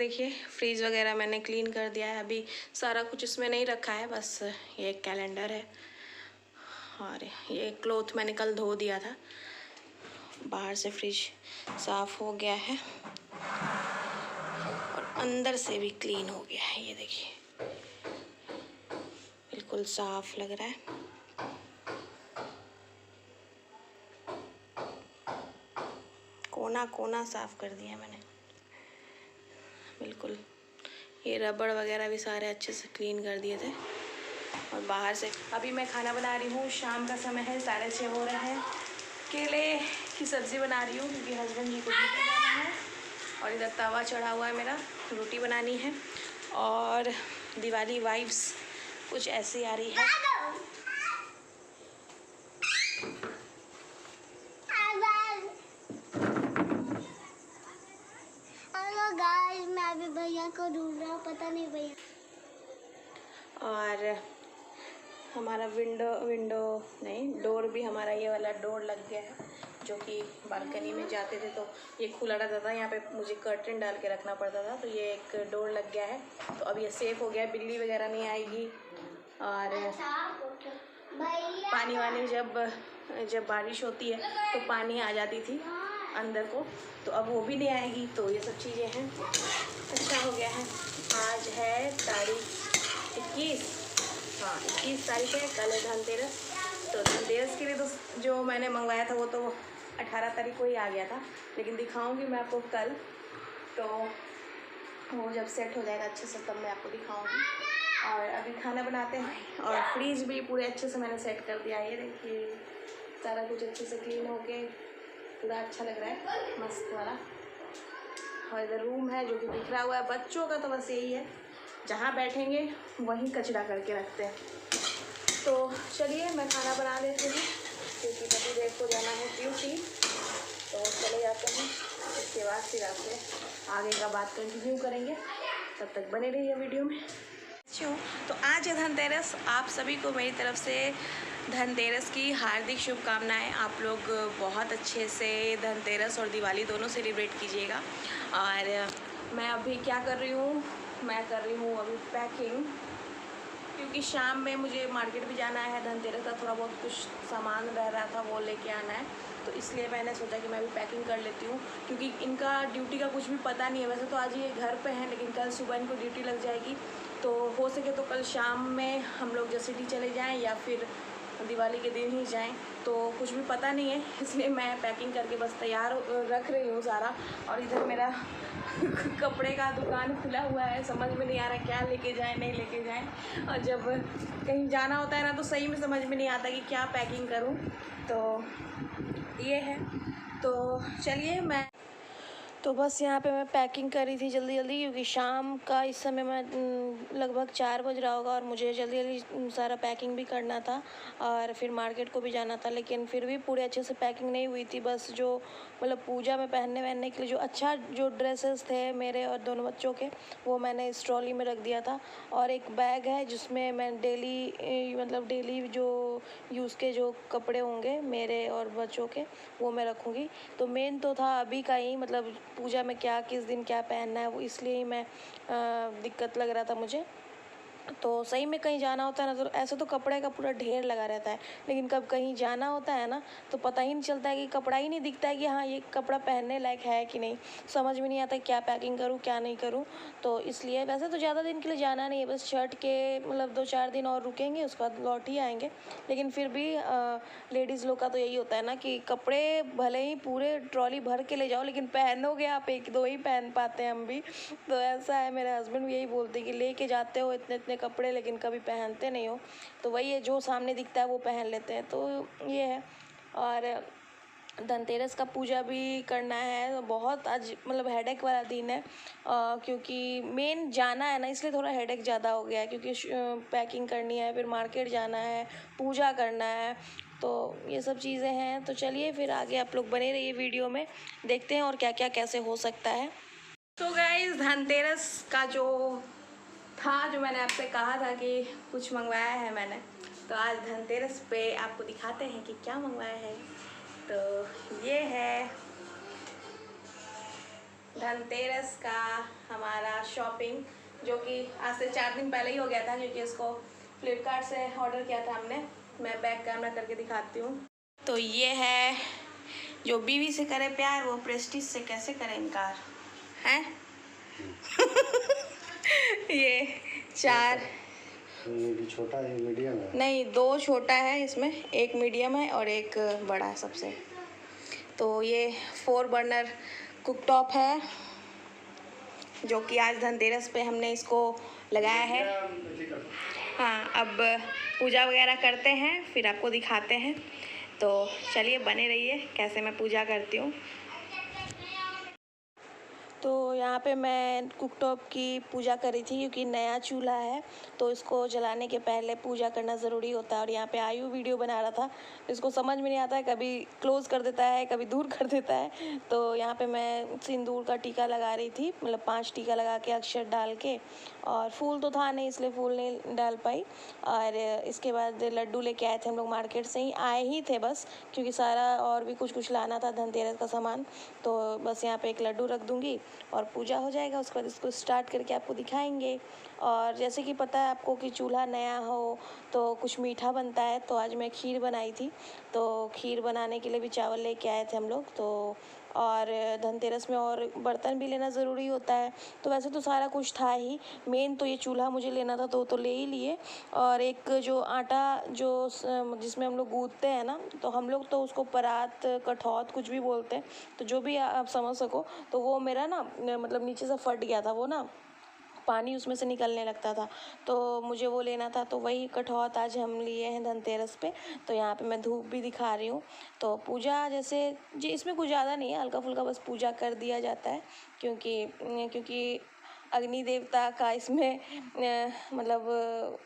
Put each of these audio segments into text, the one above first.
देखिए फ्रीज वगैरह मैंने क्लीन कर दिया है। अभी सारा कुछ इसमें नहीं रखा है, बस ये एक कैलेंडर है और ये क्लॉथ मैंने कल धो दिया था। बाहर से फ्रिज साफ़ हो गया है और अंदर से भी क्लीन हो गया है। ये देखिए बिल्कुल साफ़ लग रहा है। कोना कोना साफ़ कर दिया मैंने बिल्कुल। ये रबड़ वगैरह भी सारे अच्छे से क्लीन कर दिए थे। और बाहर से अभी मैं खाना बना रही हूँ। शाम का समय है, 6:30 हो रहे हैं। केले की सब्ज़ी बना रही हूँ क्योंकि हस्बैंड जी को ड्यूटी जाना है। और इधर तवा चढ़ा हुआ है मेरा, रोटी बनानी है। और दिवाली वाइब्स कुछ ऐसी आ रही है। मैं अभी भैया को ढूंढ रहा हूँ, पता नहीं भैया। और हमारा विंडो नहीं, डोर भी हमारा ये वाला डोर लग गया है, जो कि बालकनी में जाते थे तो ये खुला रहता था। यहाँ पे मुझे कर्टन डाल के रखना पड़ता था, तो ये एक डोर लग गया है। तो अब ये सेफ हो गया, बिल्ली वगैरह नहीं आएगी। और पानी वानी जब बारिश होती है तो पानी आ जाती थी अंदर को, तो अब वो भी नहीं आएगी। तो ये सब चीज़ें हैं, अच्छा हो गया है। आज है तारीख 21, हाँ 21 तारीख है। कल है धनतेरस। तो धनतेरस के लिए तो जो मैंने मंगवाया था वो तो 18 तारीख को ही आ गया था, लेकिन दिखाऊंगी मैं आपको कल। तो वो जब सेट हो जाएगा अच्छे से तब मैं आपको दिखाऊंगी। और अभी खाना बनाते हैं। और फ्रीज भी पूरे अच्छे से मैंने सेट कर दिया है। ये देखिए सारा कुछ अच्छे से क्लीन होके पूरा अच्छा लग रहा है, मस्त वाला। और इधर रूम है जो कि बिखरा हुआ है। बच्चों का तो बस यही है, जहाँ बैठेंगे वहीं कचरा करके रखते हैं। तो चलिए मैं खाना बना लेती हूँ क्योंकि पति देव को जाना है ड्यूटी, तो चले जाते हैं। इसके बाद फिर आपसे आगे का बात कंटिन्यू करेंगे, तब तक बने रहिए वीडियो में। तो आज है धनतेरस। आप सभी को मेरी तरफ से धनतेरस की हार्दिक शुभकामनाएं। आप लोग बहुत अच्छे से धनतेरस और दिवाली दोनों सेलिब्रेट कीजिएगा। और मैं अभी क्या कर रही हूँ, मैं कर रही हूँ अभी पैकिंग, क्योंकि शाम में मुझे मार्केट भी जाना है। धनतेरस का थोड़ा बहुत कुछ सामान रह रहा था, वो लेके आना है। तो इसलिए मैंने सोचा कि मैं भी पैकिंग कर लेती हूँ, क्योंकि इनका ड्यूटी का कुछ भी पता नहीं है। वैसे तो आज ये घर पे हैं, लेकिन कल सुबह इनको ड्यूटी लग जाएगी। तो हो सके तो कल शाम में हम लोग जो सिटी चले जाएं या फिर दिवाली के दिन ही जाएं, तो कुछ भी पता नहीं है। इसलिए मैं पैकिंग करके बस तैयार रख रही हूँ सारा। और इधर मेरा कपड़े का दुकान खुला हुआ है, समझ में नहीं आ रहा क्या लेके जाएं नहीं लेके जाएं। और जब कहीं जाना होता है ना तो सही में समझ में नहीं आता कि क्या पैकिंग करूं। तो ये है। तो चलिए तो बस यहाँ पे मैं पैकिंग कर रही थी जल्दी जल्दी, क्योंकि शाम का इस समय मैं लगभग 4 बज रहा होगा और मुझे जल्दी जल्दी सारा पैकिंग भी करना था और फिर मार्केट को भी जाना था। लेकिन फिर भी पूरे अच्छे से पैकिंग नहीं हुई थी। बस जो मतलब पूजा में पहनने वहनने के लिए जो ड्रेसेस थे मेरे और दोनों बच्चों के, वो मैंने इस ट्रॉली में रख दिया था। और एक बैग है जिसमें मैं डेली जो यूज़ के जो कपड़े होंगे मेरे और बच्चों के, वो मैं रखूँगी। तो मेन तो था अभी का ही, मतलब पूजा में क्या किस दिन क्या पहनना है, वो इसलिए ही मैं दिक्कत लग रहा था मुझे। तो सही में कहीं जाना होता है ना तो ऐसे तो कपड़े का पूरा ढेर लगा रहता है, लेकिन कब कहीं जाना होता है ना तो पता ही नहीं चलता है कि कपड़ा ही नहीं दिखता है कि हाँ ये कपड़ा पहनने लायक है कि नहीं। समझ में नहीं आता क्या पैकिंग करूँ क्या नहीं करूँ। तो इसलिए वैसे तो ज़्यादा दिन के लिए जाना नहीं है, बस छठ के मतलब 2-4 दिन और रुकेंगे, उसके बाद लौट ही आएंगे। लेकिन फिर भी लेडीज़ लोग का तो यही होता है ना कि कपड़े भले ही पूरे ट्रॉली भर के ले जाओ, लेकिन पहनोगे आप 1-2 ही पहन पाते हैं हम भी। तो ऐसा है, मेरे हस्बैंड भी यही बोलते हैं कि लेके जाते हो इतने इतने कपड़े लेकिन कभी पहनते नहीं हो। तो वही है, जो सामने दिखता है वो पहन लेते हैं। तो ये है। और धनतेरस का पूजा भी करना है, बहुत आज मतलब हेडेक वाला दिन है, क्योंकि मेन जाना है ना, इसलिए थोड़ा हेडेक ज़्यादा हो गया है। क्योंकि पैकिंग करनी है, फिर मार्केट जाना है, पूजा करना है, तो ये सब चीज़ें हैं। तो चलिए फिर आगे आप लोग बने रहिए वीडियो में, देखते हैं और क्या क्या कैसे हो सकता है। तो गाइस धनतेरस का जो मैंने आपसे कहा था कि कुछ मंगवाया है मैंने, तो आज धनतेरस पे आपको दिखाते हैं कि क्या मंगवाया है। तो ये है धनतेरस का हमारा शॉपिंग, जो कि आज से 4 दिन पहले ही हो गया था, क्योंकि इसको फ्लिपकार्ट से ऑर्डर किया था हमने। मैं बैक कैमरा करके दिखाती हूँ। तो ये है, जो बीवी से करे प्यार वो प्रेस्टीज से कैसे करे इनकार, हैं? ये 4, ये भी छोटा है, मीडियम है। नहीं 2 छोटा है इसमें, एक मीडियम है और एक बड़ा है सबसे। तो ये 4 बर्नर कुकटॉप है, जो कि आज धनतेरस पे हमने इसको लगाया है। हाँ, अब पूजा वगैरह करते हैं, फिर आपको दिखाते हैं। तो चलिए बने रहिए कैसे मैं पूजा करती हूँ। तो यहाँ पे मैं कुकटॉप की पूजा करी थी, क्योंकि नया चूल्हा है तो इसको जलाने के पहले पूजा करना ज़रूरी होता है। और यहाँ पे आयु वीडियो बना रहा था, इसको समझ में नहीं आता है, कभी क्लोज़ कर देता है, कभी दूर कर देता है। तो यहाँ पे मैं सिंदूर का टीका लगा रही थी, मतलब 5 टीका लगा के अक्षर डाल के, और फूल तो था नहीं इसलिए फूल नहीं डाल पाई। और इसके बाद लड्डू लेके आए थे हम लोग, मार्केट से ही आए ही थे बस, क्योंकि सारा और भी कुछ लाना था धनतेरस का सामान। तो बस यहाँ पे एक लड्डू रख दूँगी और पूजा हो जाएगा। उसके बाद इसको स्टार्ट करके आपको दिखाएंगे। और जैसे कि पता है आपको कि चूल्हा नया हो तो कुछ मीठा बनता है, तो आज मैं खीर बनाई थी। तो खीर बनाने के लिए भी चावल लेके आए थे हम लोग। तो और धनतेरस में और बर्तन भी लेना ज़रूरी होता है। तो वैसे तो सारा कुछ था ही, मेन तो ये चूल्हा मुझे लेना था, तो ले ही लिए। और एक जो आटा जो जिसमें हम लोग गूँथते हैं ना, तो हम लोग तो उसको परात, कठौत कुछ भी बोलते हैं, तो जो भी आप समझ सको। तो वो मेरा ना मतलब नीचे से फट गया था, वो ना पानी उसमें से निकलने लगता था, तो मुझे वो लेना था। तो वही कठौत आज हम लिए हैं धनतेरस पे। तो यहाँ पे मैं धूप भी दिखा रही हूँ। तो पूजा जैसे जी इसमें कुछ ज़्यादा नहीं है, हल्का फुल्का बस पूजा कर दिया जाता है, क्योंकि अग्नि देवता का इसमें मतलब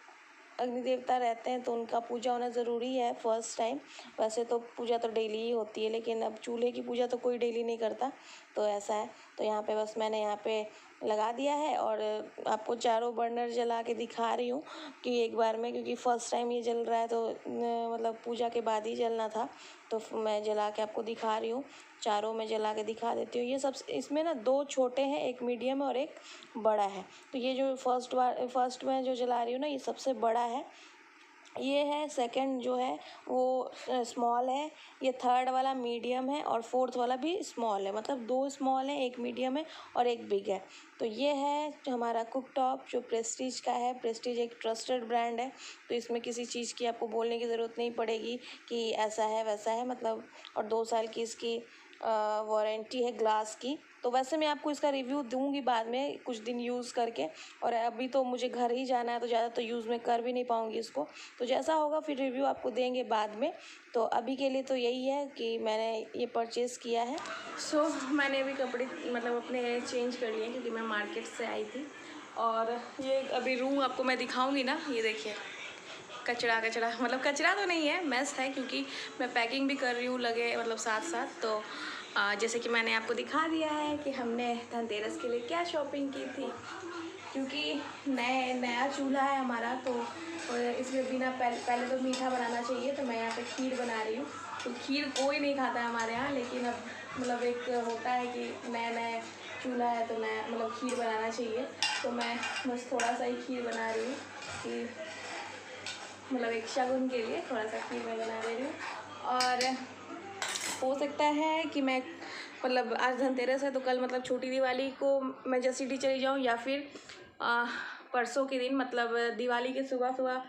अग्नि देवता रहते हैं, तो उनका पूजा होना ज़रूरी है फर्स्ट टाइम। वैसे तो पूजा तो डेली ही होती है, लेकिन अब चूल्हे की पूजा तो कोई डेली नहीं करता, तो ऐसा है। तो यहाँ पे बस मैंने यहाँ पे लगा दिया है, और आपको चारों बर्नर जला के दिखा रही हूँ कि एक बार में, क्योंकि फ़र्स्ट टाइम ये जल रहा है, तो मतलब पूजा के बाद ही जलना था। तो मैं जला के आपको दिखा रही हूँ, चारों में जला के दिखा देती हूँ। ये सब इसमें ना 2 छोटे हैं, एक मीडियम है और एक बड़ा है। तो ये जो फर्स्ट में जो जला रही हूँ ना, ये सबसे बड़ा है। ये है सेकंड जो है वो स्मॉल है, ये थर्ड वाला मीडियम है, और फोर्थ वाला भी स्मॉल है। मतलब 2 स्मॉल है, एक मीडियम है और एक बिग है। तो ये है हमारा कुकटॉप, जो प्रेस्टीज का है। प्रेस्टीज एक ट्रस्टेड ब्रांड है, तो इसमें किसी चीज़ की आपको बोलने की ज़रूरत नहीं पड़ेगी कि ऐसा है वैसा है, मतलब। और 2 साल की इसकी वारंटी है ग्लास की। तो वैसे मैं आपको इसका रिव्यू दूंगी बाद में, कुछ दिन यूज़ करके। और अभी तो मुझे घर ही जाना है, तो ज़्यादा तो यूज़ में कर भी नहीं पाऊँगी इसको। तो जैसा होगा फिर रिव्यू आपको देंगे बाद में। तो अभी के लिए तो यही है कि मैंने ये परचेज़ किया है। मैंने अभी कपड़े मतलब अपने चेंज कर लिए, क्योंकि मैं मार्केट से आई थी। और ये अभी रूम आपको मैं दिखाऊंगी ना, ये देखिए कचरा मतलब कचरा तो नहीं है, मेस है, क्योंकि मैं पैकिंग भी कर रही हूँ लगे मतलब साथ साथ। तो जैसे कि मैंने आपको दिखा दिया है कि हमने धनतेरस के लिए क्या शॉपिंग की थी, क्योंकि नया चूल्हा है हमारा। तो इसमें बिना पहले तो मीठा बनाना चाहिए, तो मैं यहाँ पे खीर बना रही हूँ। तो खीर कोई नहीं खाता है हमारे यहाँ, लेकिन अब मतलब एक होता है कि नया चूल्हा है तो नया मतलब खीर बनाना चाहिए। तो मैं बस थोड़ा सा ही खीर बना रही हूँ कि मतलब एक शगुन के लिए थोड़ा सा खीर मैं बना दे रही हूँ। और हो सकता है कि मैं मतलब आज धनतेरस है, तो कल मतलब छोटी दिवाली को मैं जस्ट सिटी चली जाऊँ, या फिर परसों के दिन मतलब दिवाली के सुबह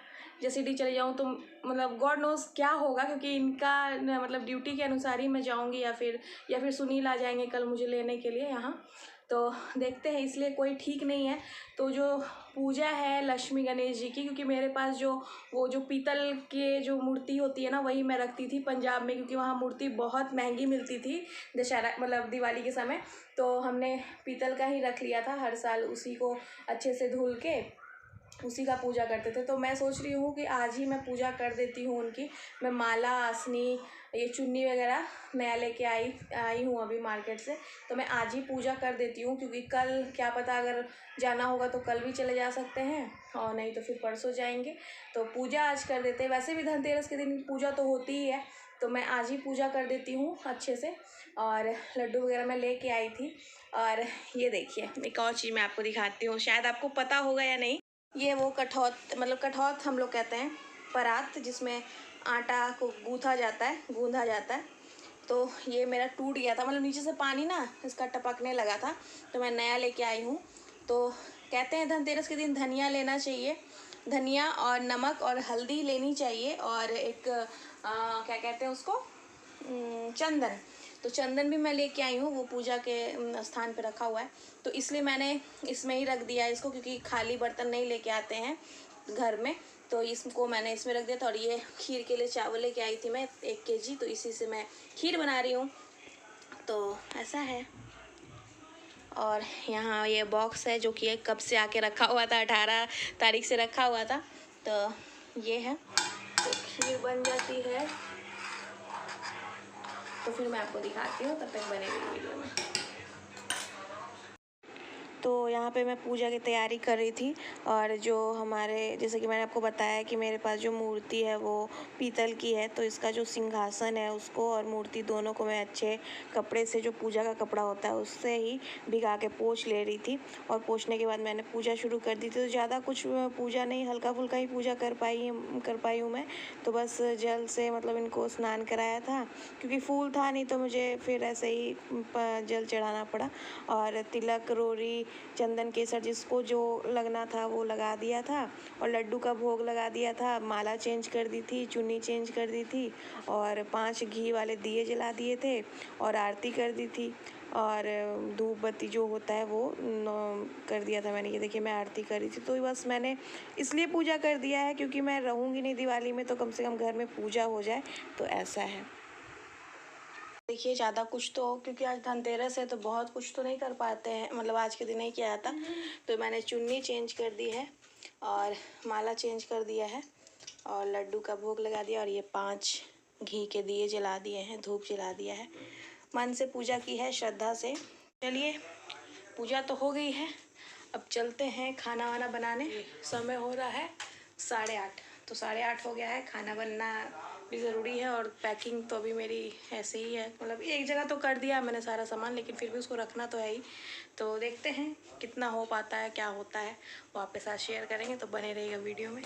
जैसे सिटी चले जाऊँ। तो मतलब गॉड नोज़ क्या होगा, क्योंकि इनका मतलब ड्यूटी के अनुसार ही मैं जाऊँगी, या फिर सुनील आ जाएंगे कल मुझे लेने के लिए यहाँ। तो देखते हैं, इसलिए कोई ठीक नहीं है। तो जो पूजा है लक्ष्मी गणेश जी की, क्योंकि मेरे पास जो पीतल के जो मूर्ति होती है ना, वही मैं रखती थी पंजाब में, क्योंकि वहाँ मूर्ति बहुत महंगी मिलती थी दशहरा मतलब दिवाली के समय। तो हमने पीतल का ही रख लिया था, हर साल उसी को अच्छे से धुल के उसी का पूजा करते थे। तो मैं सोच रही हूँ कि आज ही मैं पूजा कर देती हूँ उनकी। मैं माला, आसनी, ये चुन्नी वगैरह नया लेके आई हूँ अभी मार्केट से। तो मैं आज ही पूजा कर देती हूँ, क्योंकि कल क्या पता अगर जाना होगा तो कल भी चले जा सकते हैं, और नहीं तो फिर परसों जाएंगे। तो पूजा आज कर देते हैं। वैसे भी धनतेरस के दिन पूजा तो होती ही है, तो मैं आज ही पूजा कर देती हूँ अच्छे से। और लड्डू वगैरह मैं लेके आई थी। और ये देखिए एक और चीज़ मैं आपको दिखाती हूँ, शायद आपको पता होगा या नहीं। ये वो कठौत, मतलब कठौत हम लोग कहते हैं, परात, जिसमें आटा को गूंथा जाता है। तो ये मेरा टूट गया था, मतलब नीचे से पानी ना इसका टपकने लगा था, तो मैं नया लेके आई हूँ। तो कहते हैं धनतेरस के दिन धनिया लेना चाहिए, धनिया और नमक और हल्दी लेनी चाहिए, और एक क्या कहते हैं उसको, चंदन। तो चंदन भी मैं लेके आई हूँ, वो पूजा के स्थान पे रखा हुआ है, तो इसलिए मैंने इसमें ही रख दिया है इसको, क्योंकि खाली बर्तन नहीं लेके आते हैं घर में, तो इसको मैंने इसमें रख दिया था। और ये खीर के लिए चावल लेके आई थी मैं 1 kg, तो इसी से मैं खीर बना रही हूँ। तो ऐसा है। और यहाँ ये बॉक्स है जो कि कब से आके रखा हुआ था, 18 तारीख से रखा हुआ था, तो ये है। तो खीर बन जाती है तो फिर मैं आपको दिखाती हूँ, तब तक बने रहिए वीडियो में। तो यहाँ पे मैं पूजा की तैयारी कर रही थी, और जो हमारे, जैसे कि मैंने आपको बताया कि मेरे पास जो मूर्ति है वो पीतल की है, तो इसका जो सिंहासन है उसको और मूर्ति दोनों को मैं अच्छे कपड़े से, जो पूजा का कपड़ा होता है उससे ही भिगा के पोंछ ले रही थी। और पोंछने के बाद मैंने पूजा शुरू कर दी थी। तो ज़्यादा कुछ पूजा नहीं, हल्का फुल्का ही पूजा कर पाई हूँ मैं। तो बस जल से मतलब इनको स्नान कराया था, क्योंकि फूल था नहीं तो मुझे फिर ऐसे ही जल चढ़ाना पड़ा। और तिलक, रोरी, चंदन, केसर जिसको जो लगना था वो लगा दिया था, और लड्डू का भोग लगा दिया था, माला चेंज कर दी थी, चुन्नी चेंज कर दी थी, और 5 घी वाले दिए जला दिए थे, और आरती कर दी थी, और धूप बत्ती जो होता है वो कर दिया था मैंने। ये देखिए मैं आरती कर रही थी। तो बस मैंने इसलिए पूजा कर दिया है क्योंकि मैं रहूँगी नहीं दिवाली में, तो कम से कम घर में पूजा हो जाए, तो ऐसा है। देखिए ज़्यादा कुछ तो, क्योंकि आज धनतेरस है तो बहुत कुछ तो नहीं कर पाते हैं, मतलब आज के दिन नहीं किया जाता। तो मैंने चुन्नी चेंज कर दी है, और माला चेंज कर दिया है, और लड्डू का भोग लगा दिया, और ये 5 घी के दिए जला दिए हैं, धूप जला दिया है। मन से पूजा की है, श्रद्धा से। चलिए पूजा तो हो गई है, अब चलते हैं खाना वाना बनाने। समय हो रहा है 8:30, तो 8:30 हो गया है। खाना बनना भी ज़रूरी है, और पैकिंग तो अभी मेरी ऐसे ही है, मतलब एक जगह तो कर दिया मैंने सारा सामान, लेकिन फिर भी उसको रखना तो है ही। तो देखते हैं कितना हो पाता है, क्या होता है, वो आपके साथ शेयर करेंगे, तो बने रहिएगा वीडियो में।